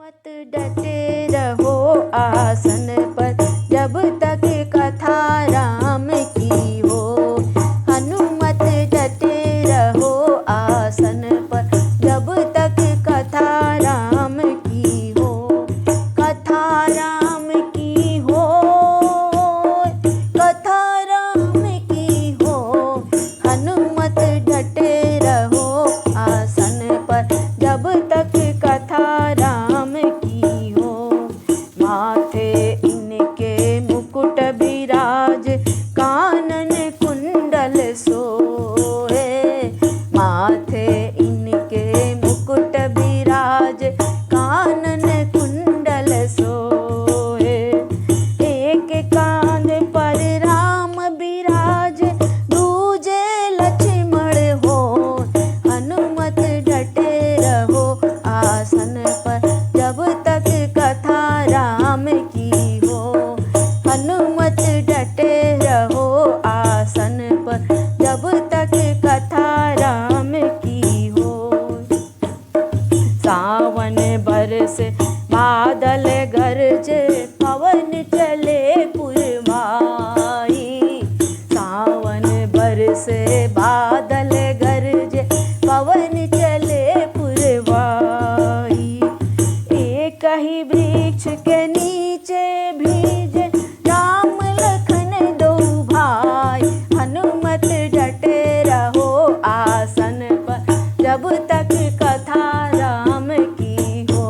मत डटे रहो आसन पर जब तक कथा राम की हो। हनुमत डटे रहो आसन पर जब तक कथा राम की हो। कथा राम की हो, कथा राम की हो। हनुमत डटे रहो आसन पर जब तक कथा राम की हो। माथे इनके मुकुट विराज कानन कुंडल सोहे। माथे इनके मुकुट विराज कानन कुंडल सोहे। एक कांध पर राम विराज दूजे लक्ष्मण हो। हनुमत डटे रहो आसन पर जब तक कथा राम की हो। हनुमत डटे रहो आसन पर जब तक कथा राम की हो। सावन बरसे बादल गरजे पवन चले पुरवाई। सावन बरसे बादल गरजे पवन चले पुरवाई। एक ही वृक्ष के नीचे भीजे राम लखन दो भाई। हनुमत डटे रहो आसन पर जब तक कथा राम की हो।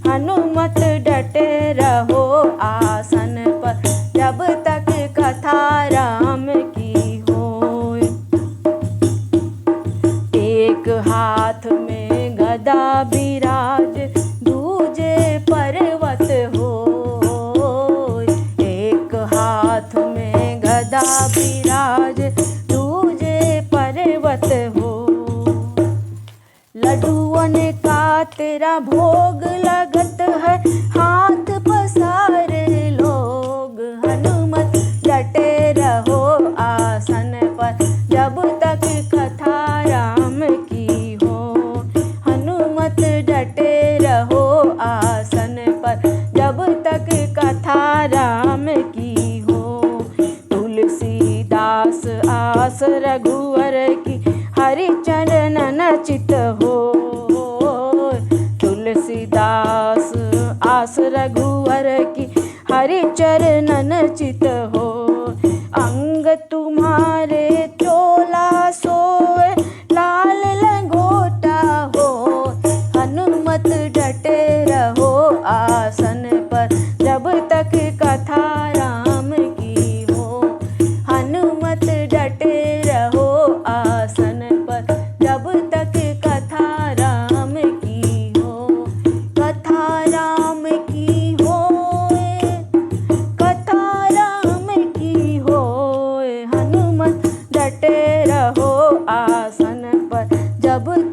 हनुमत डटे रहो आसन पर जब तक कथा राम की हो। एक हाथ में गदा विराज दूजे पर्वत हो। एक हाथ में गदा विराज दूजे पर्वत हो। लड्डुओं का तेरा भोग लगत है हाथ पसार लोग। हनुमत डटे रहो आसन पर जब तक कथा राम की हो। हनुमत डटे रहो आसन पर जब तक कथा राम की हो। तुलसीदास आस रघुवर की हरि चरणन चित हो। तुलसीदास आस रघुवर की हरि चरणन चित हो। अंग तुम्हारे चोला सोए लाल लंगोटा हो। हनुमत डटे रहो आसन पर जब तक कथा राम की हो। हनुमत डटे रहो आसन पर जब तक कथा राम की हो। कथा राम की हो, कथा राम की हो। हनुमत डटे रहो आसन पर जब